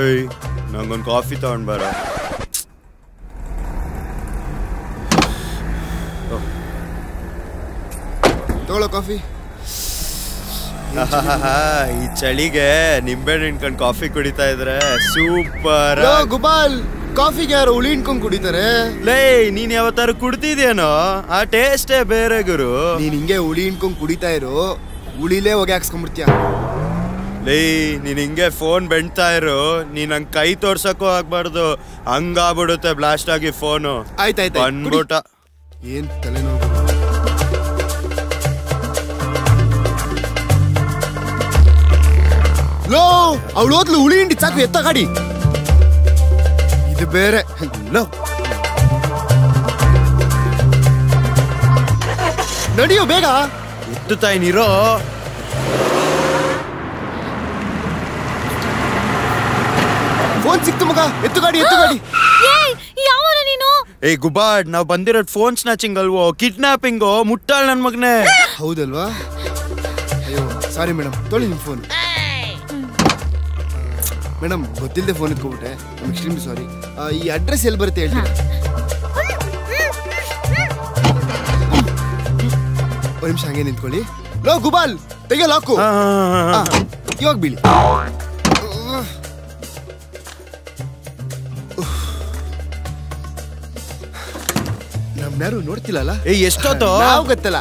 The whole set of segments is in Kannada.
ಏಯ್ ನಂಗೊಂದು ಕಾಫಿ ತಗೊಂಡ್ ಬರ. ತಗೊಳ್ಳೋ ಕಾಫಿ. ಈ ಚಳಿಗೆ ನಿಂಬೆ ನಿಂತ್ಕೊಂಡು ಕಾಫಿ ಕುಡಿತಾ ಇದ್ರೆ ಸೂಪರ್. ಗುಬಾಲ್, ಕಾಫಿಗೆ ಯಾರು ಹುಳಿ ಹಿಂಡ್ಕೊಂಡ್ ಕುಡಿತಾರೆ? ಲೇ ನೀನ್ ಯಾವತ್ತಾರು ಕುಡ್ತಿದ್ಯೇನೋ? ಆ ಟೇಸ್ಟೇ ಬೇರೆ ಗುರು. ನೀನ್ ಹಿಂಗೆ ಹುಳಿ ಹಿಂಡ್ಕೊಂಡ್ ಕುಡಿತಾ ಇರು, ಹುಳಿಲೇ ಹೊಗೆ ಹಾಕ್ಸ್ಕೊಂಡ್ಬಿಡ್ತೀಯ. ಲೇ ನೀನ್ ಹಿಂಗೆ ಫೋನ್ ಬೆಂಡ್ತಾ ಇರು, ನೀನ್ ನಂಗೆ ಕೈ ತೋರ್ಸಕ್ಕೂ ಆಗ್ಬಾರ್ದು, ಹಂಗಾಗ್ಬಿಡುತ್ತೆ ಬ್ಲಾಸ್ಟ್ ಆಗಿ ಫೋನು. ಆಯ್ತಾಯ್ತು ಬಂದ್ಬಿಟ್ಟ. ಏನ್ ತಲೆನೋವು. ಲೋ ಅವಳು ಹೋದ್ಲು ಹುಳಿ ಹಿಂಡಿ ಸಾಕು, ಎತ್ತ ಗಾಡಿ. ಇದು ಬೇರೆ. ಲೋ ನಡಿಯೋ ಬೇಗ. ಎತ್ತುತ್ತಾಯಿ ನೀರೋ. ಫೋನ್ ಸಿಕ್ತು ಮಗ, ಎತ್ತು ಗಾಡಿ ಎತ್ತು ಗಾಡಿ. ಯಾವನು ನೀನು? ಏ ಗುಬಾಡ್, ನಾವ್ ಬಂದಿರೋದು ಫೋನ್ ಸ್ನಾಚಿಂಗ್ ಅಲ್ವೋ, ಕಿಡ್ನಾಪಿಂಗು. ಮುಟ್ಟಾಳ್ ನನ್ ಮಗನೇ. ಹೌದಲ್ವಾ? ಅಯ್ಯೋ ಸಾರಿ ಮೇಡಮ್, ತೊಳಿ ನಿಮ್ ಫೋನ್. ಮೇಡಮ್ ಗೊತ್ತಿಲ್ಲದೆ ಫೋನ್ ಎತ್ಕೊಬಿಟ್ಟೆ, ಎಕ್ಸ್ಟ್ರೀಮ್ಲಿ ಸಾರಿ. ಈ ಅಡ್ರೆಸ್ ಎಲ್ಲಿ ಬರುತ್ತೆ ಹೇಳ್ತೀನಿ? ಒಂದು ನಿಮಿಷ ಹಂಗೆ ನಿಂತ್ಕೊಳ್ಳಿ. ಲೋ ಗುಬಾಲ್, ತೆಗೆ ಲಾಕು. ಇವಾಗ ಬೀಳಿ. ನಮ್ನ್ಯಾರು ನೋಡ್ತಿಲ್ಲ. ಏ ಎಷ್ಟೊತ್ತು? ನಾವು ಗೊತ್ತಲ್ಲ.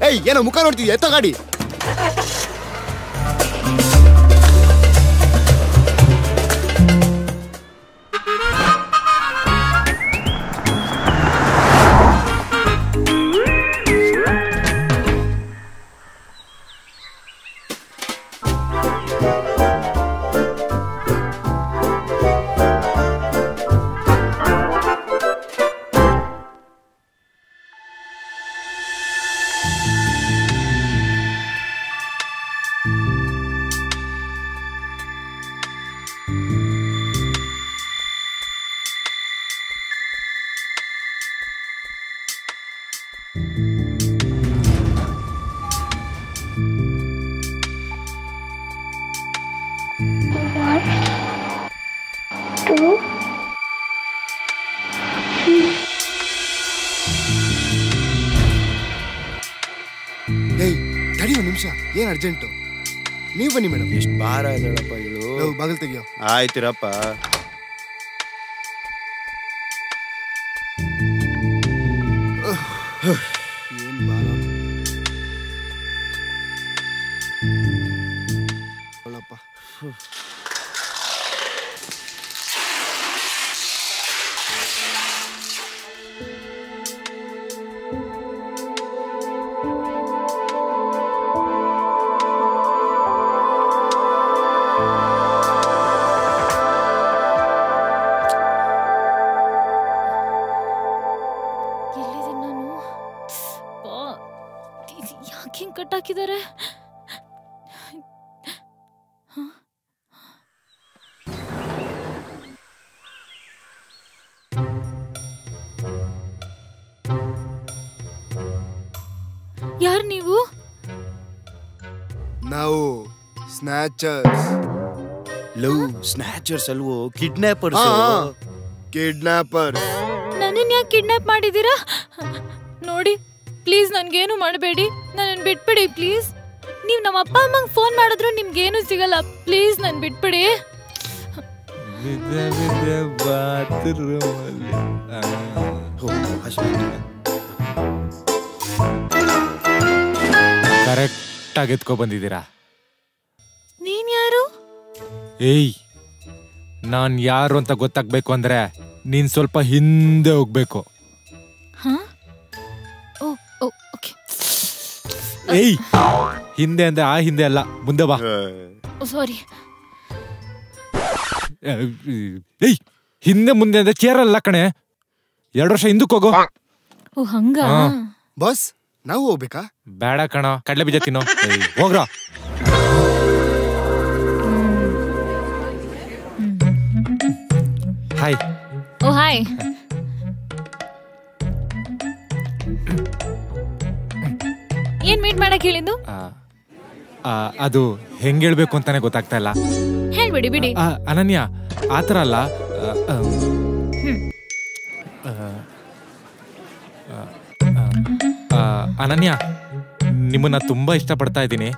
ಏಯ್ ಏನೋ ಮುಖ ನೋಡ್ತಿದ್ಯಾ, ಎತ್ತ ಗಾಡಿ. ಏನ್ ಅರ್ಜೆಂಟು? ನೀವು ಬನ್ನಿ ಮೇಡಮ್. ಎಷ್ಟು ಭಾರ ಇದ್ದಾಳಪ್ಪ ಇವಳು. ಬಾಗಿಲು ತೆಗಿಯೋ. ಆಯ್ತಿರಪ್ಪ. ಏನ್ ಭಾರ ಅಲ್ಲಪ್ಪ. ಕಟ್ಟಾಕಿದ್ದಾರೆ. ಯಾರು ನೀವು? ನಾವು ಸ್ನ್ಯಾಚರ್ಸ್. ಲವ್ ಸ್ನ್ಯಾಚರ್ಸ್ ಅಲ್ವೋ, ಕಿಡ್ನಾಪರ್ಸ್. ಕಿಡ್ನಾಪರ್ಸ್. ನನ್ನನ್ನು ಯಾಕೆ ಕಿಡ್ನಾಪ್ ಮಾಡಿದ್ದೀರಾ? ನೋಡಿ ಪ್ಲೀಸ್ ನನ್ಗೇನು ಮಾಡಬೇಡಿ, ನನ್ನ ಬಿಟ್ಬಿಡಿ ಪ್ಲೀಸ್. ನೀವು ನಮ್ಮ ಅಪ್ಪ ಅಮ್ಮಂಗೆ ಫೋನ್ ಮಾಡಿದ್ರು ನಿಮ್ಗೇನು ಸಿಗಲ್ಲ, ಪ್ಲೀಸ್ ನನ್ ಬಿಟ್ಬಿಡಿ. ಕರೆಕ್ಟ್ ಆಗಿ ಎತ್ಕೊ ಬಂದಿದ್ದೀರಾ. ನೀನ್ ಯಾರು? ಏಯ್, ನಾನ್ ಯಾರು ಅಂತ ಗೊತ್ತಾಗ್ಬೇಕು ಅಂದ್ರೆ ನೀನ್ ಸ್ವಲ್ಪ ಹಿಂದೆ ಹೋಗ್ಬೇಕು. ಏಯ್, ಹಿಂದೆ ಅಂದ್ರೆ ಆ ಹಿಂದೆ ಅಲ್ಲ, ಮುಂದೆ ಬಾ. ಸಾರಿ. ಏಯ್, ಹಿಂದೆ ಮುಂದೆ ಅಂದ್ರೆ ಚೇರ್ ಅಲ್ಲ ಕಣೆ, 2 ವರ್ಷ ಹಿಂದಕ್ಕೆ ಹೋಗೋ. ಓ ಹಂಗ? ಬಾಸ್ ನಾವು ಹೋಗ್ಬೇಕಾ? ಬೇಡ ಕಣ, ಕಡ್ಲೆ ಬೀಜ ತಿನ್ನೋ. ಹೋಗ್ರ. ಹಾಯ್. ಓ ಹಾಯ್. ಏನ್ ಮೀಟ್ ಮಾಡಕ್ ಹೇಳಿದ್ದು? ಅದು ಹೆಂಗ್ ಹೇಳ್ಬೇಕು ಅಂತಾನೆ ಗೊತ್ತಾಗ್ತಾ ಇಲ್ಲ. ಹೇಳಿ ಹೇಳ್ಬಿಡಿ ಬಿಡಿ. ಅನನ್ಯ ಆತರ ಅಲ್ಲ. ಅನನ್ಯ, ನಿಮ್ಮನ್ನ ತುಂಬಾ ಇಷ್ಟಪಡ್ತಾ ಇದ್ದೀನಿ.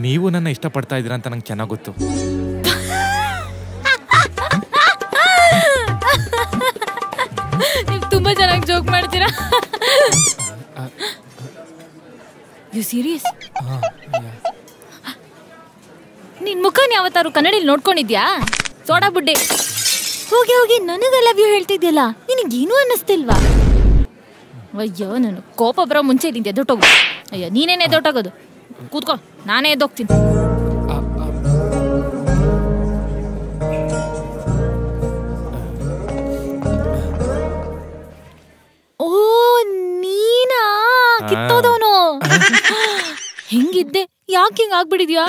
ನೀವು ನನ್ನ ಇಷ್ಟಪಡ್ತಾ ಇದ್ದೀರಾ ಅಂತ ನಂಗೆ ಚೆನ್ನಾಗಿ ಗೊತ್ತು. ನೀವು ತುಂಬಾ ಚೆನ್ನಾಗಿ ಜೋಕ್ ಮಾಡ್ತೀರಾ. You serious? ನಿನ್ ಮುಖನ ಯಾವತ್ತಾರು ಕನ್ನಡಿಲಿ ನೋಡ್ಕೊಂಡಿದ್ಯಾ? ಸೋಡಾ ಬುಡ್ಡೆ, ಹೋಗಿ ಹೋಗಿ ನನಗೆ ಲವ್ ಯು ಹೇಳ್ತಿದ್ಯಲ್ಲ, ನಿನಗೇನು ಅನ್ನಿಸ್ತಿಲ್ವಾ? ಅಯ್ಯೋ, ನಾನು ಕೋಪ ಬರೋ ಮುಂಚೆ ಇದ್ದೀನಿ ಎದ್ದೊಟ್ಟೋಗು. ಅಯ್ಯೋ, ನೀನೇನೆ ಎದ್ದೊಟ್ಟೋಗೋದು. ಕೂತ್ಕೋ, ನಾನೇ ಎದ್ದೋಗ್ತೀನಿ. ಓ, ನೀನಾ ಕಿತ್ತೋದವನು? ಹೆಂಗಿದ್ದೆ? ಯಾಕೆ ಹಿಂಗ್ ಆಗ್ಬಿಡಿದ್ಯಾ?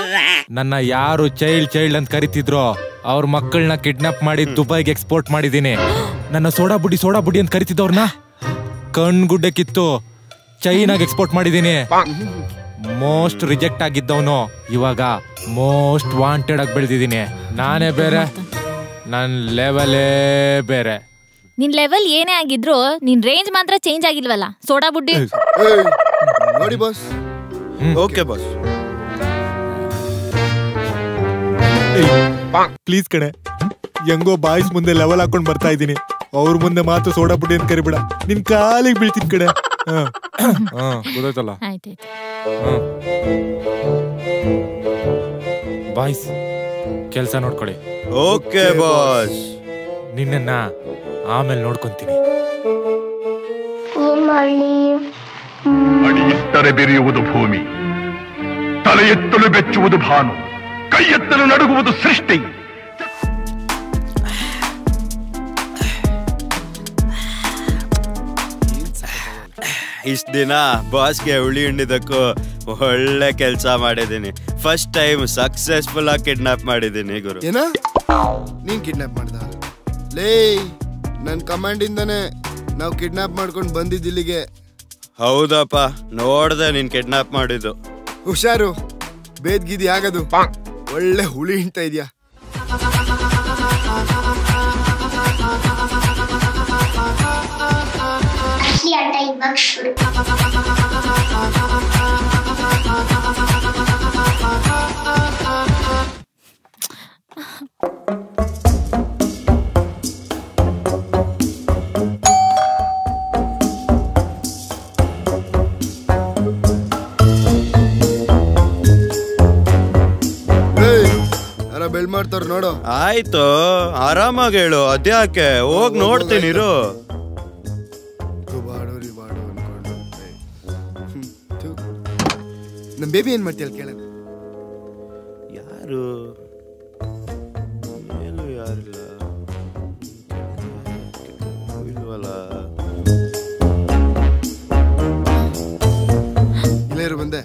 ನನ್ನ ಯಾರು ಚೈಲ್ಡ್ ಅಂತ ಕರಿತಿದ್ರೋ ಅವ್ರ ಮಕ್ಕಳನ್ನ ಕಿಡ್ನಾಪ್ ಮಾಡಿ ದುಬೈಗೆ ಎಕ್ಸ್ಪೋರ್ಟ್ ಮಾಡಿದೀನಿ. ನನ್ನ ಸೋಡಾ ಬುಡ್ಡಿ ಅಂತ ಕರಿತಿದ್ದವ್ರನ್ನ ಕಣ್ಗುಡ್ಡೆ ಕಿತ್ತು ಚೈನಾಗ್ ಎಕ್ಸ್ಪೋರ್ಟ್ ಮಾಡಿದೀನಿ. ಮೋಸ್ಟ್ ರಿಜೆಕ್ಟ್ ಆಗಿದ್ದವನು ಇವಾಗ ಮೋಸ್ಟ್ ವಾಂಟೆಡ್ ಆಗಿ ಬೆಳೆದಿದ್ದೀನಿ. ನಾನೇ ಬೇರೆ, ನನ್ ಲೆವೆಲೇ ಬೇರೆ. ನಿನ್ ಲೆವೆಲ್ ಏನೇ ಆಗಿದ್ರು ನಿನ್ ರೇಂಜ್ ಮಾತ್ರ ಚೇಂಜ್ ಆಗಿಲ್ವಲ್ಲ ಸೋಡಾ ಬುಡ್ಡಿ. ನೋಡಿ ಬಾಸ್. Okay boss. ಪ್ಲೀಸ್ ಕಣೆ, ಹೆಂಗೋ ಬಾಯ್ಸ್ ಮುಂದೆ ಲೆವೆಲ್ ಹಾಕೊಂಡ್ ಬರ್ತಾ ಇದ್ದೀನಿ. ಅವ್ರ ಮುಂದೆ ಮಾತು ಸೋಡಾ ಬುಡ್ಡಿ ಅಂತ ಕರಿಬೇಡ, ನಿನ್ ಕಾಲಿಗೆ ಬೀಳ್ತೀನಿ ಕಡೆ. ಗೊತ್ತಾಯ್ತಲ್ಲ? ಬಾಯ್ಸ್, ಕೆಲ್ಸ ನೋಡ್ಕೊಳ್ಳಿ. Okay boss. ನಿನ್ನ ಆಮೇಲೆ ನೋಡ್ಕೊಂತೀನಿ. ಅಡಿ ಇಟ್ಟರೆ ಬೆರೆಯುವುದು ಭೂಮಿ, ತಲೆ ಎತ್ತಲು ಬೆಚ್ಚುವುದು ಭಾನು, ಕೈ ಎತ್ತಲು ನಡುಗುವುದು ಸೃಷ್ಟಿ. ಇಷ್ಟ ದಿನ ಬಾಸ್ಗೆ ಹುಳಿ ಹಿಂಡಿದಕ್ಕೂ ಒಳ್ಳೆ ಕೆಲಸ ಮಾಡಿದೀನಿ. ಫಸ್ಟ್ ಟೈಮ್ ಸಕ್ಸಸ್ಫುಲ್ ಆಗಿ ಕಿಡ್ನಾಪ್ ಮಾಡಿದೀನಿ ಗುರು. ಏನ? ನೀನ್ ಕಿಡ್ನಾಪ್ ಮಾಡ್ದ? ಲೇ, ನನ್ ಕಮಾಂಡ್ ಇಂದಾನೆ ನಾವು ಕಿಡ್ನಾಪ್ ಮಾಡ್ಕೊಂಡು ಬಂದಿದ್ದು ಇಲ್ಲಿಗೆ. ಹೌದಪ್ಪ, ನೋಡ್ದೆ ನೀನ್ ಕಿಡ್ನಾಪ್ ಮಾಡಿದ್ದು. ಹುಷಾರು, ಬೇದ್ಗಿದಿ ಆಗದು. ಒಳ್ಳೆ ಹುಳಿ ಹಿಂಡ್ತಾ ಇದ್ಯಾ. ಬೆಳ್ ಮಾಡ್ತಾರ ನೋಡು. ಆಯ್ತು, ಆರಾಮಾಗಿ ಹೇಳು. ಅದ್ಯಾಕೆ? ಹೋಗ್ ನೋಡ್ತೀನಿ ಇರು. ನಮ್ ಬೇಬಿ ಏನ್ ಮಾಡ್ತೀಯ ಕೇಳ. ಯಾರು? ಏನು ಯಾರಿಲ್ಲ ಇಲ್ವಲ್ಲ. ಇಲ್ಲೇರು ಬಂದೆ.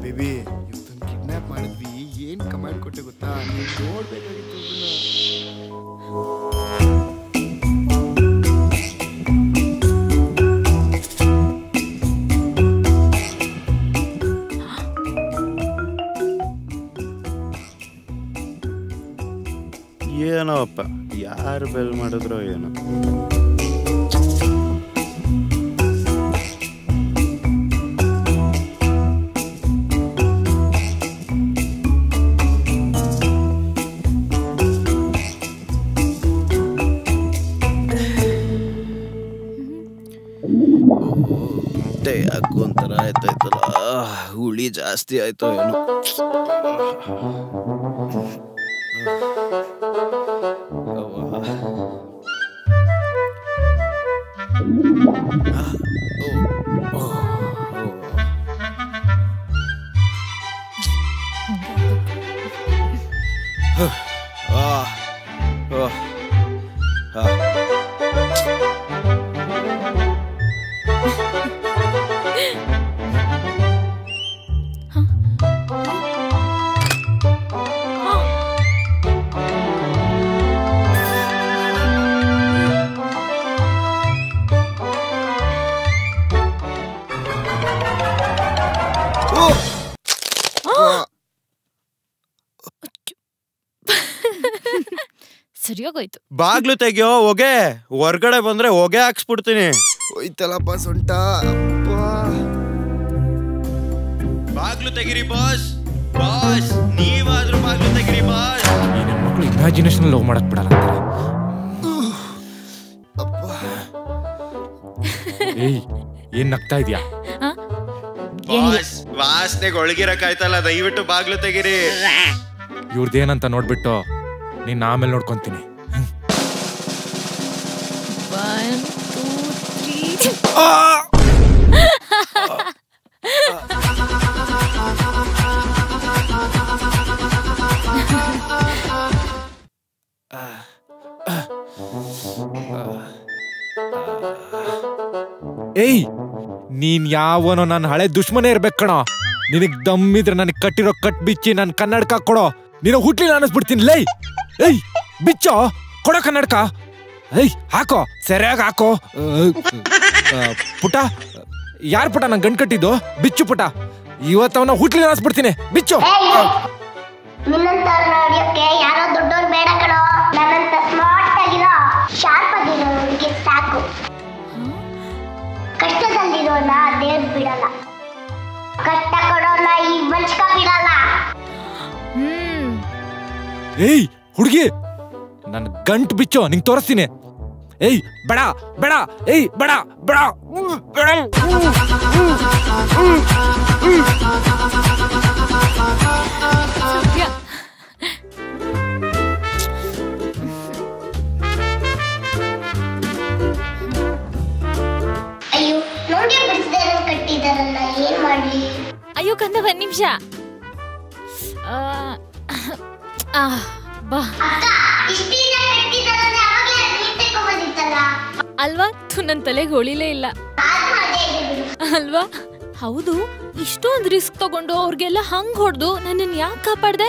ಬೇಬಿ, ಇವತ್ತೊಂದು ಕಿಡ್ನಾಪ್ ಮಾಡಿದ್ವಿ. ಏನ್ ಕಮಾಂಡ್ ಕೊಟ್ಟೆ ಗೊತ್ತಾ? ನೀನ್ ನೋಡ್ಬೇಕಾಗಿತ್ತು. ಏನೋ ಅಪ್ಪ, ಯಾರು ಬೆಲ್ ಮಾಡಿದ್ರೋ ಏನೋ. ಯಾಕೋ ಒಂಥರ ಆಯ್ತಾಯ್ತಲ್ಲ, ಹುಳಿ ಜಾಸ್ತಿ ಆಯ್ತೋ ಏನೋ. ಸರಿಯಾಗೋಯ್ತು. ಬಾಗ್ಲು ತೆಗಿಯೋ, ಹೊಗೆ ಹೊರ್ಗಡೆ ಬಂದ್ರೆ ಹೊಗೆ ಹಾಕ್ಸ್ಬಿಡ್ತೀನಿ. ಹೋಯ್ತಲ್ಲಪ್ಪ ಸೊಂಟ. ಬಾಗ್ಲು ತೆಗಿರಿ ಬಾಸ್. ಬಾಸ್ ನೀವಾದ್ರೂ ಬಾಗ್ಲು ತೆಗಿರಿ ಬಾಸ್. ಈ ನನ್ನ ಮಕ್ಳು ಇಮ್ಯಾಜಿನೇಷನ್ ಲವ್ ಮಾಡಕ್ ಬಿಡಲ್ಲ ಅಂತಾರೆ. ಏಯ್ ಏನ್ ನಗ್ತಾ ಇದ್ಯಾ? ಬಾಸ್ ವಾಸನೆಗೆ ಒಳಗಿರಕ್ಕಾಯ್ತಲ್ಲ, ದಯವಿಟ್ಟು ಬಾಗ್ಲು ತೆಗಿರಿ. ಇವ್ರದ್ದೇನಂತ ನೋಡ್ಬಿಟ್ಟು ನೀನ್ ಆಮೇಲೆ ನೋಡ್ಕೊಂತೀನಿ. 1 2 3 ಏಯ್ ನೀನ್ ಯಾವನೋ ನನ್ನ ಹಳೆ ದುಶ್ಮನೆ ಇರ್ಬೇಕು ಕಣೋ. ನಿನಗ್ ದಮ್ಮಿದ್ರೆ ನನಗ್ ಕಟ್ಟಿರೋ ಕಟ್ ಬಿಚ್ಚಿ ನನ್ ಕನ್ನಡಕ ಕೊಡೋ. ನೀನು ಹುಟ್ಲಿಲ್ಲ ಅನ್ನಿಸ್ಬಿಡ್ತೀನಿ. ಲೈ ಏಯ್ ಬಿಚ್ಚೋ, ಕೊಡೋ ಕನ್ನಡಕ. ಏಯ್ ಹಾಕೋ, ಸರಿಯಾಗಿ ಹಾಕೋ. ಪುಟ ಯಾರ್ ಪುಟ ನಂಗೆ ಗಂಟ್ ಕಟ್ಟಿದ್ದು? ಬಿಚ್ಚು ಪುಟ, ಇವತ್ತವನ ಹುಟ್ಲಿಲ್ಲ ಅನ್ನಿಸ್ಬಿಡ್ತೀನಿ. ಬಿಚ್ಚು. ನಿನ್ನಂತವ್ರನ್ನ ಹೊಡಿಯೋಕೆ ಯಾರೋ ದೊಡ್ಡವ್ರು ಬೇಡ ಕಣೋ. ನನ್ನಂತ ಸ್ಮಾರ್ಟ್ ಆಗಿರೋ ಶಾರ್ಪ್ ಆಗಿರೋ ಹುಡುಗಿ ಸಾಕು. ಕಷ್ಟದಲ್ಲಿರೋನ ದೇವ್ರು ಬಿಡಲ್ಲ, ಕಷ್ಟ ಕೊಡೋನ ಈ ಮನುಷ್ಕ ಬಿಡಲ್ಲ. ಏಯ್ ಹುಡುಗಿ, ನನ್ ಗಂಟ್ ಬಿಚ್ಚೋ, ನಿಂಗೆ ತೋರಿಸ್ತೀನಿ. ಏಯ್ ಬೇಡ ಬೇಡ, ಏಯ್ ಬೇಡ ಬೇಡ ಬೇಡ. ಅಯ್ಯೋ ನೋಡಿ ಬಿಡಿಸಿದ ಕಟ್ಟಿದಾರಲ್ಲ, ಏನ್ ಮಾಡ್ಲಿ? ಅಯ್ಯೋ ಕಂದ, 1 ನಿಮಿಷ. ಬಾ ಅಲ್ವಾ? ನನ್ ತಲೆಗೆ ಹೊಳಿಲೇ ಇಲ್ಲ ಅಲ್ವಾ? ಹೌದು, ಇಷ್ಟೊಂದು ರಿಸ್ಕ್ ತಗೊಂಡು ಅವ್ರಿಗೆಲ್ಲ ಹಂಗ್ ಹೊಡೆದು ನನ್ನನ್ ಯಾಕೆ ಕಾಪಾಡ್ದೆ?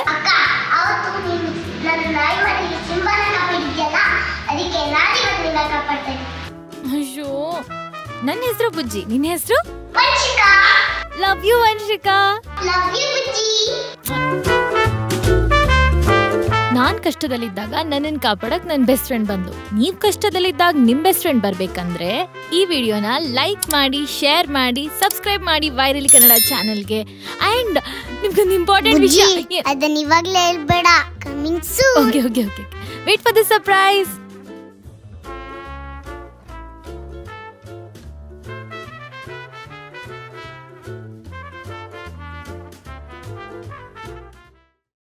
ಅಯ್ಯೋ, ನನ್ನ ಹೆಸರು ಬುಜ್ಜಿ, ನಿನ್ನ ಹೆಸರು? Love you Vamshika. ನಾನ್ ಕಷ್ಟದಲ್ಲಿದ್ದಾಗ ನನ್ನನ್ನು ಕಾಪಾಡಕ್ ನನ್ ಬೆಸ್ಟ್ ಫ್ರೆಂಡ್ ಬಂದು, ನೀವ್ ಕಷ್ಟದಲ್ಲಿದ್ದಾಗ ನಿಮ್ ಬೆಸ್ಟ್ ಫ್ರೆಂಡ್ ಬರ್ಬೇಕಂದ್ರೆ ಈ ವಿಡಿಯೋನ ಲೈಕ್ ಮಾಡಿ, ಶೇರ್ ಮಾಡಿ, ಸಬ್ಸ್ಕ್ರೈಬ್ ಮಾಡಿ ವೈರಲಿ ಕನ್ನಡ ಚಾನೆಲ್ಗೆ. ಅಂಡ್ ನಿಮ್ಗೊಂದು ಇಂಪಾರ್ಟೆಂಟ್ ವಿಷಯ, ಅದನ್ನ ಇವಾಗ್ಲೇ ಹೇಳ್ಬೇಡ, coming soon. Okay wait for the surprise.